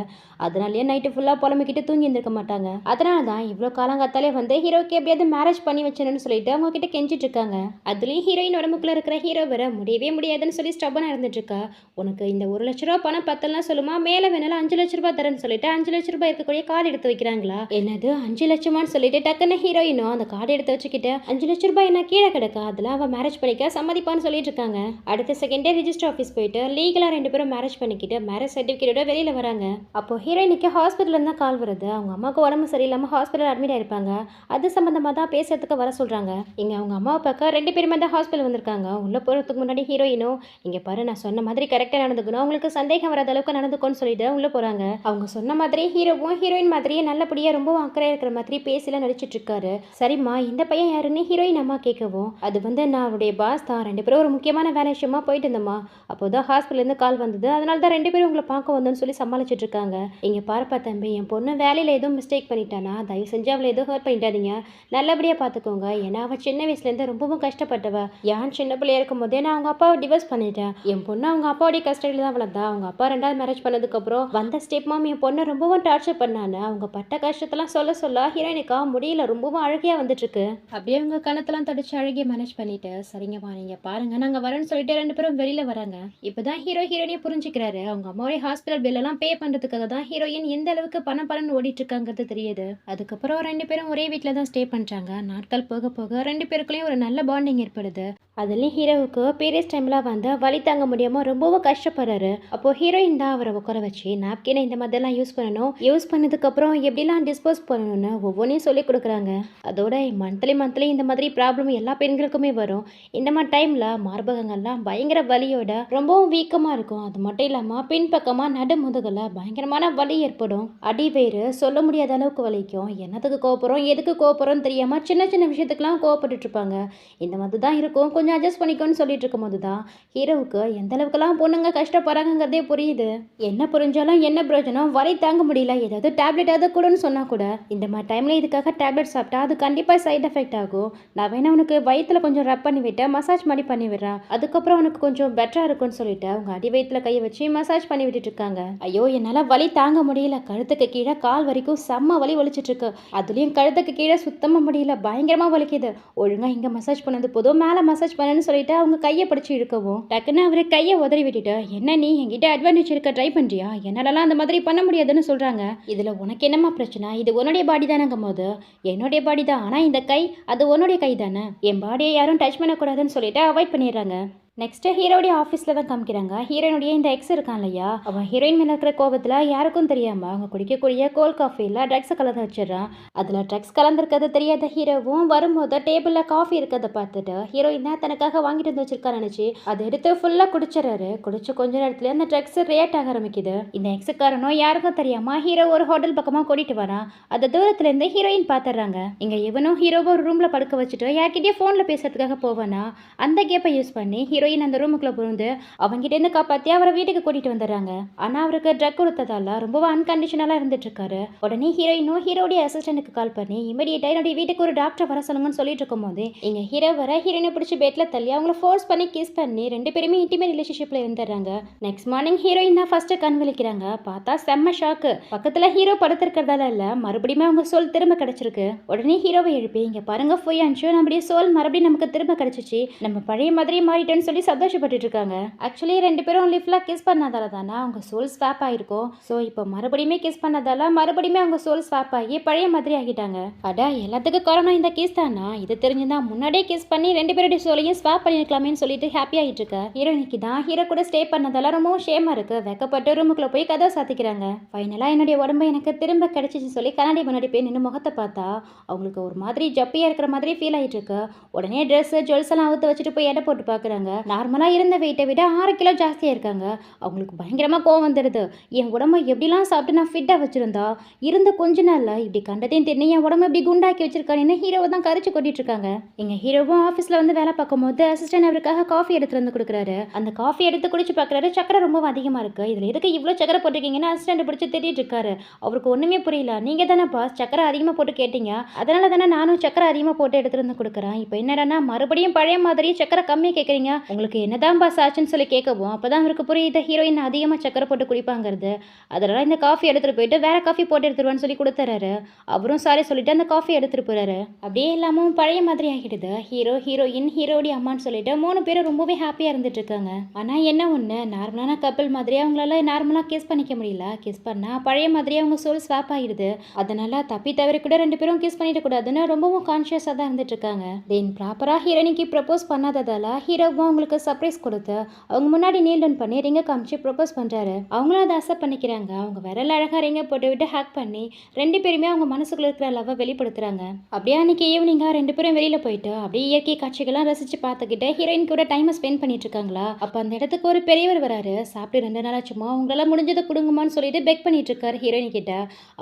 அதனாலேயே நைட்டு ஃபுல்லாக புலம்பிக்கிட்டு தூங்கி இருந்திருக்க மாட்டாங்க. அதனால தான் இவ்வளோ காலங்காத்தாலே வந்து ஹீரோக்கு எப்படியாவது மேரேஜ் பண்ணி வச்சணும்னு சொல்லிட்டு அவங்க கிட்ட கெஞ்சிட்டு இருக்காங்க. அதுலேயும் ஹீரோயின் உடம்புக்குள்ள இருக்கிற ஹீரோ வர முடியவே முடியாதுன்னு சொல்லி ஸ்டப்பனா இருந்துட்டு இருக்கா. உனக்கு இந்த 1 லட்ச ரூபா பணம் பத்தலாம் சொல்லுமா, மேலே வேணாலும் 5 லட்ச ரூபாய் தரேன்னு சொல்லிட்டு 5 லட்ச ரூபாய் இருக்கக்கூடிய கார்டு எடுத்து வைக்கிறாங்களா? என்னது 5 லட்சமான்னு சொல்லிட்டு டக்குன்னு ஹீரோயினும் அந்த கார்டு எடுத்து வச்சுக்கிட்டு 5 லட்ச ரூபாய் என்ன கீழே கிடக்கா, அதில் அவள் மேரேஜ் பண்ணிக்க சம்மதிப்பான்னு சொல்லிட்டு இருக்காங்க. அடுத்த செகண்டே ரிஜிஸ்டர் ஆஃபீஸ் போயிட்டு லீகலாக 2 பேரும் மேரேஜ் பண்ணிக்கிட்டு மேரேஜ் சர்டிஃபிகேட்டோட வெளியில் வராங்க. அப்போ ஹீரோயினுக்கு ஹாஸ்பிட்டல் தான் கால் வருது. அவங்க அம்மாவுக்கு உடம்பு சரியில்லாமல் ஹாஸ்பிட்டல் அட்மிட் ஆயிருப்பாங்க. அது சம்மந்தமாக தான் பேசுறதுக்கு வர சொல்கிறாங்க. இங்கே அவங்க அம்மாவை பார்க்க 2 பேருமே தான் ஹாஸ்பிட்டல் வந்திருக்காங்க. உள்ளே போகிறதுக்கு முன்னாடி ஹீரோயினும் இங்கே பாரு நான் சொன்ன மாதிரி கரெக்டாக நடந்துக்கணும், உங்களுக்கு சந்தேகம் வராத அளவுக்கு நடந்துக்கோன்னு சொல்லிட்டு உள்ள போறாங்க. அவங்க சொன்ன மாதிரி ஹீரோவும் ஹீரோயின் மாதிரியே நல்லபடியா ரொம்ப அக்கறையா இருக்கிற மாதிரி பேசிலாம் நடிச்சிட்டு இருக்காரு. சரிம்மா இந்த பையன் யாருன்னு ஹீரோயின் அம்மா கேட்கவும் அது வந்து நான் அவருடைய பாஸ் தான், 2 பேரும் ஒரு முக்கியமான வேலை விஷயமா போயிட்டு இருந்தோம்மா, அப்போதான் ஹாஸ்பிட்டல் இருந்து கால் வந்தது, அதனால தான் 2 பேரும் உங்களை பார்க்க வந்தோம்னு சொல்லி சமாளிச்சிட்டு இருக்காங்க. இங்க பாருப்பா தம்பி, என் பொண்ணு வேலையில எதுவும் மிஸ்டேக் பண்ணிட்டானா தயவு செஞ்சு அவளை எதுவும் ஹர்ட் பண்ணிட்டாதீங்க, நல்லபடியா பாத்துக்கோங்க. ஏன்னா அவ சின்ன வயசுல இருந்து ரொம்பவும் கஷ்டப்பட்டவ. யான் சின்ன பிள்ளையா இருக்கும் போதே நான் அவங்க அப்பாவை டிவோர்ஸ் பண்ணிட்டேன். என் பொண்ணு அவங்க அப்பாவுடைய கஸ்டடியில் தான் வளர்ந்தா. அவங்க அப்பா 2வது மேரேஜ் பண்ணதுக்கப்புறம் வந்த ஸ்டெப் மாம் என் பொண்ணை ரொம்பவும் டார்ச்சர் பண்ணான்னு அவங்க பட்ட கஷ்டத்தெல்லாம் சொல்ல ஹீரோயினுக்கா முடியல, ரொம்பவும் அழகியா வந்துட்டு இருக்கு. அப்படியே அவங்க கணத்தெல்லாம் தடிச்சு அழகிய மேனேஜ் பண்ணிட்டு சரிங்கம்மா நீங்க பாருங்க நாங்க வரேன்னு சொல்லிட்டு 2 பேரும் வெளியில வராங்க. இப்பதான் ஹீரோயினே புரிஞ்சுக்கிறாரு அவங்க அம்மாவுடைய ஹாஸ்பிட்டல் பில் எல்லாம் பே பண்றதுக்காக தான் ஹீரோயின் எந்த அளவுக்கு பணம் ஓடிட்டு இருக்காங்கிறது தெரியுது. அதுக்கப்புறம் 2 பேரும் ஒரே வீட்டுல தான் ஸ்டே பண்றாங்க. நாட்கள் போக போக 2 பேருக்குள்ளேயும் ஒரு நல்ல பாண்டிங் ஏற்படுது. அதுலேயும் ஹீரோவுக்கு பீரியட்ஸ் டைமில் வந்து வலி தாங்க முடியாமல் ரொம்பவும் கஷ்டப்படுறாரு. அப்போது ஹீரோயின் தான் அவரை உட்கார வச்சு நாப்கினை இந்த மாதிரிலாம் யூஸ் பண்ணணும், யூஸ் பண்ணதுக்கப்புறம் எப்படிலாம் டிஸ்போஸ் பண்ணணும்னு ஒவ்வொன்றையும் சொல்லி கொடுக்குறாங்க. அதோட மந்த்லி இந்த மாதிரி ப்ராப்ளம் எல்லா பெண்களுக்குமே வரும். இந்த மாதிரி டைமில் மார்பகங்கள்லாம் பயங்கர வலியோட ரொம்பவும் வீக்கமாக இருக்கும். அது மட்டும் இல்லாமல் பின்பக்கமாக நடுமுதுகில் பயங்கரமான வலி ஏற்படும். அடிவேறு சொல்ல முடியாத அளவுக்கு வலிக்கும். என்னத்துக்கு கோபப்படுறோம் எதுக்கு கோபப்படுறோம் தெரியாமல் சின்ன சின்ன விஷயத்துக்கெல்லாம் கோவப்பட்டு இருப்பாங்க. இந்த மாதிரி தான் இருக்கும், கொஞ்சம் அட்ஜஸ்ட் பண்ணிக்கோன்னு சொல்லிட்டு இருக்கும் போது தான் ஹீரோவுக்கு எந்த அளவுக்குலாம் பொண்ணுங்க கஷ்டப்படுறாங்கிறதே புரியுது. என்ன புரிஞ்சாலும் என்ன பிரயோஜனம், வலி தாங்க முடியல, ஏதாவது டேப்லெட் ஏதாவது கூடன்னு சொன்னா கூட இந்த மாதிரி டைம்ல இதுக்காக டேப்லெட் சாப்பிட்டா அது கண்டிப்பாக சைட் எஃபெக்ட் ஆகும். நான் வேணா உனக்கு வயிற்றுல கொஞ்சம் ரப் பண்ணி விட்டு மசாஜ் மாதிரி பண்ணி விடுறேன், அதுக்கப்புறம் உனக்கு கொஞ்சம் பெட்டரா இருக்கும்னு சொல்லிட்டு அவங்க அடி வயிற்றுல கையை வச்சு மசாஜ் பண்ணி விட்டுட்டு இருக்காங்க. ஐயோ என்னால வலி தாங்க முடியல, கழுத்துக்கு கீழே கால் வரைக்கும் செம்ம வலி வலிச்சிட்டு இருக்கு, அதுலயும் கழுத்துக்கு கீழே சுத்தமா முடியல, பயங்கரமா வலிக்குது, ஒழுங்கா இங்க மசாஜ் பண்ணது போதும் மேல மசாஜ் பண்ணு சொல்லிட்டு அவங்க கையை பிடிச்சி இழுக்கவும் டக்குன்னு அவரு கையை உதறி விட்டுட்டு என்ன நீ என்கிட்ட அட்வான்டேஜ் இருக்க ட்ரை பண்றியா, என்னாலலாம் அந்த மாதிரி பண்ண முடியாதுன்னு சொல்றாங்க. இதுல உனக்கு என்னமா பிரச்சனை, இது உன்னுடைய பாடி தானேங்கும் போது என்னுடைய பாடி தான், ஆனா இந்த கை அது உன்னுடைய கை தானே, என் பாடியை யாரும் டச் பண்ணக்கூடாதுன்னு சொல்லிட்டு அவாய்ட் பண்ணிடுறாங்க. நெக்ஸ்ட் ஹீரோடைய ஆஃபீஸில் தான் காமிக்கிறாங்க. ஹீரோயினுடைய இந்த எக்ஸ் இருக்கான் இல்லையா, அவன் ஹீரோயின் மேலே இருக்கிற கோபத்தில் யாருக்கும் தெரியாமல் அவங்க குடிக்கக்கூடிய கோல்ட் காஃபியில் ட்ரக்ஸை கலந்து வச்சிடறான். அதில் ட்ரக்ஸ் கலந்துருக்கிறது தெரியாத ஹீரோவும் வரும்போது டேபிளில் காஃபி இருக்கிறத பார்த்துட்டு ஹீரோயின் தான் தனக்காக வாங்கிட்டு வந்து வச்சிருக்கான்னு நினச்சி அதை எடுத்து ஃபுல்லாக குடிச்சிடறாரு. குடிச்சு கொஞ்ச நேரத்துல அந்த ட்ரக்ஸ் ரியாக்ட் ஆக ஆரம்பிக்குது. இந்த எக்ஸு காரணம் யாருக்கும் தெரியாமல் ஹீரோ ஒரு ஹோட்டல் பக்கமாக கூட்டிட்டு வரான். அதை தூரத்துலேருந்து ஹீரோயின் பார்த்துடுறாங்க. இங்கே இவனும் ஹீரோவை ஒரு ரூமில் படுக்க வச்சுட்டு யார்கிட்டயே ஃபோனில் பேசுறதுக்காக போவானா, அந்த கேப்பை யூஸ் பண்ணி ஹீரோயின் அந்த ரூமுக்குள்ள புகுந்து அவங்கிட்டேருந்து காப்பாற்றி அவரை வீட்டுக்கு கூட்டிட்டு வந்துடுறாங்க. ஆனால் அவருக்கு ட்ரக் கொடுத்ததால ரொம்ப அன்கண்டிஷனலாக இருந்துட்டு இருக்காரு. உடனே ஹீரோயினும் ஹீரோடைய அசிஸ்டன்ட்டுக்கு கால் பண்ணி இமீடியட்டாக என்னுடைய வீட்டுக்கு ஒரு டாக்டர் வர சொல்லுங்கன்னு சொல்லிட்டு இருக்கும் போது இங்கே ஹீரோ வர ஹீரோயினை பிடிச்சி பெட்டில் தள்ளி அவங்கள ஃபோர்ஸ் பண்ணி கிஸ் பண்ணி ரெண்டு பேருமே இன்டிமேட் ரிலேஷன்ஷிப்பில் இருந்துடுறாங்க. நெக்ஸ்ட் மார்னிங் ஹீரோயின் தான் ஃபர்ஸ்ட் கண் விழிக்கிறாங்க. பார்த்தா செம்ம ஷாக்கு. பக்கத்தில் ஹீரோ படுத்திருக்கிறதால இல்லை, மறுபடியும் அவங்க சோல் திரும்ப கிடைச்சிருக்கு. உடனே ஹீரோவை எழுப்பி இங்கே பாருங்க ஃபுயான்ஷோ, நம்முடைய சோல் மறுபடியும் நமக்கு திரும்ப கிடைச்சிச்சு, நம்ம பழைய மாதிரி மாறிட்டேன்னு சொல்லி சந்தோஷப்பட்டு இருக்காங்க. ஆக்சுவலி ரெண்டு பேரும் லிஃப்ட்ல கிஸ் பண்ணதால தானே அவங்க சோல் ஸ்வாப் ஆயிருக்கும். ஸோ இப்போ மறுபடியுமே கிஸ் பண்ணதால மறுபடியுமே அவங்க சோல் ஸ்வாப் ஆகி பழைய மாதிரி ஆகிட்டாங்க. அடா எல்லாத்துக்கும் காரணம் இந்த கிஸ் தானா, இது தெரிஞ்சுதான் முன்னாடியே கிஸ் பண்ணி ரெண்டு பேருடைய சோலையும் ஸ்வாப் பண்ணிருக்கலாமேன்னு சொல்லிட்டு ஹாப்பி ஆகிட்டு இருக்க ஹீரோயினிக்கு தான் ஹீரோ கூட ஸ்டே பண்ணதால ரொம்பவும் ஷேமா இருக்கு. வெக்கப்பட்டு ரூமுக்குள்ள போய் கதை சாத்திக்கிறாங்க. ஃபைனலா என்னுடைய உடம்பு எனக்கு திரும்ப கிடைச்சிச்சு சொல்லி கண்ணாடி முன்னாடி போய் நின்று முகத்தை பார்த்தா அவங்களுக்கு ஒரு மாதிரி ஜப்பியா இருக்கிற மாதிரி ஃபீல் ஆகிட்டு இருக்கு. உடனே ட்ரெஸ் ஜுவல்ஸ் எல்லாம் அவுத்து வச்சுட்டு போய் எடை போட்டு பார்க்குறாங்க. நார்மலாக இருந்த வெயிட்டை விட 6 கிலோ ஜாஸ்தியாக இருக்காங்க. அவங்களுக்கு பயங்கரமாக கோவம் வந்துடுது. என் உடம்பு எப்படிலாம் சாப்பிட்டு நான் ஃபிட்டாக வச்சுருந்தா இருந்த கொஞ்ச நாளில் இப்படி கண்டதையும் தெரிஞ்சு என் உடம்பு இப்படி குண்டாக்கி வச்சிருக்கானேன்னு ஹீரோவை தான் கரிச்சு கொட்டிட்டு இருக்காங்க. எங்கள் ஹீரோவும் ஆஃபீஸில் வந்து வேலை பார்க்கும்போது அசிஸ்டன்ட் அவருக்காக காஃபி எடுத்துட்டு வந்து கொடுக்குறாரு. அந்த காஃபி எடுத்து குடிச்சு பார்க்குறாரு. சக்கரை ரொம்ப அதிகமாக இருக்குது, இதில் எதுக்கு இவ்வளோ சக்கரை போட்டிருக்கீங்கன்னு அசிஸ்டன்ட் பிடிச்சி திட்டிட்டு இருக்காரு. அவருக்கு ஒன்றுமே புரியல. நீங்கள் தானே பாஸ் சக்கரை அதிகமாக போட்டு கேட்டீங்க, அதனால தானே நானும் சக்கரை அதிகமாக போட்டு எடுத்துட்டு வந்து கொடுக்குறேன். இப்போ என்னடா மறுபடியும் பழைய மாதிரி சக்கரை கம்மியாக கேட்குறீங்க, உங்களுக்கு என்னதான் பாஸ் ஆச்சுன்னு சொல்லி கேட்கவும் அப்பதான் அவருக்கு புரியுது ஹீரோயின் அதிகமாக சக்கரை போட்டு குடிப்பாங்கிறது. அதனால இந்த காஃபி எடுத்துகிட்டு போயிட்டு வேற காஃபி போட்டு எடுத்துருவான்னு சொல்லி கொடுத்துறாரு. அவரும் சாரி சொல்லிட்டு அந்த காஃபி எடுத்துகிட்டு போறாரு. அப்படியே எல்லாமும் பழைய மாதிரி ஆகிடுது. ஹீரோ ஹீரோயின் ஹீரோடைய அம்மான்னு சொல்லிட்டு 3 பேரும் ரொம்பவே ஹாப்பியாக இருந்துட்டு இருக்காங்க. ஆனால் என்ன ஒன்று, நார்மலான கப்பல் மாதிரி அவங்களால நார்மலாக கிஸ் பண்ணிக்க முடியல. கிஸ் பண்ணால் பழைய மாதிரியே அவங்க சோல் ஸ்வாப் ஆகிடுது. அதனால தப்பி தவிர கூட 2 பேரும் கிஸ் பண்ணிட கூடாதுன்னு ரொம்பவும் கான்ஷியஸாக தான் இருந்துட்டு இருக்காங்க. தென் ப்ராப்பராக ஹீரோனிக்கு ப்ரப்போஸ் பண்ணாததால ஹீரோவும் அவங்களுக்கு சர்ப்ரைஸ் கொடுத்து அவங்க முன்னாடி நீல் டவுன் பண்ணி ரிங்கை காமிச்சு ப்ரப்போஸ் பண்ணுறாரு. அவங்களும் அதை அக்செப்ட் பண்ணிக்கிறாங்க. அவங்க விரல் அழகாக ரிங்கை போட்டு விட்டு ஹேக் பண்ணி 2 பேருமே அவங்க மனசுக்குள்ள இருக்கிற லவ்வை வெளிப்படுத்துறாங்க. அப்படியே அன்னைக்கு ஈவினிங்காக 2 பேரும் வெளியில் போயிட்டு அப்படியே இயற்கை காட்சிகள்லாம் ரசிச்சு பார்த்துக்கிட்டு ஹீரோயின் கூட டைமை ஸ்பெண்ட் பண்ணிட்டு இருக்காங்களா. அப்போ அந்த இடத்துக்கு ஒரு பெரியவர் வராரு. சாப்பிட்டு 2 நாளாச்சுமா உங்களால முடிஞ்சதை கொடுங்கம்மான்னு சொல்லிட்டு பெக் பண்ணிட்டு இருக்காரு ஹீரோயின் கிட்ட.